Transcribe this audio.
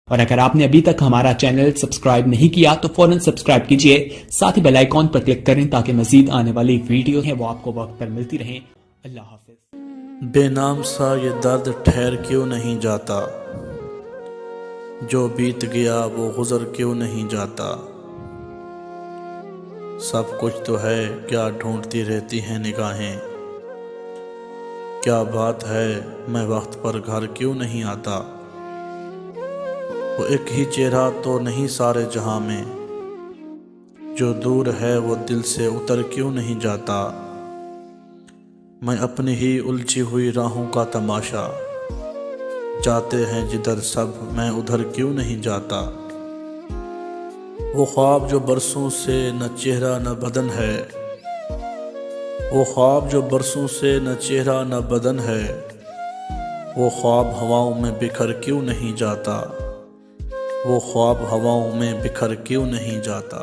और अगर आपने अभी तक हमारा चैनल सब्सक्राइब नहीं किया तो फौरन सब्सक्राइब कीजिए, साथ ही बेल आइकॉन पर क्लिक करें ताकि मजीद आने वाली वीडियो है वो आपको वक्त पर मिलती रहे। अल्लाह हाफिज। बेनाम सा ये दर्द ठहर क्यों नहीं जाता, जो बीत गया वो गुजर क्यों नहीं जाता। सब कुछ तो है, क्या ढूंढती रहती हैं निगाहें। क्या बात है, मैं वक्त पर घर क्यों नहीं आता। वो एक ही चेहरा तो नहीं सारे जहां में, जो दूर है वो दिल से उतर क्यों नहीं जाता। मैं अपनी ही उलझी हुई राहों का तमाशा, जाते हैं जिधर सब मैं उधर क्यों नहीं जाता। वो ख्वाब जो बरसों से न चेहरा न बदन है, वो ख्वाब जो बरसों से न चेहरा न बदन है, वो ख्वाब हवाओं में बिखर क्यों नहीं जाता। वो ख्वाब हवाओं में बिखर क्यों नहीं जाता।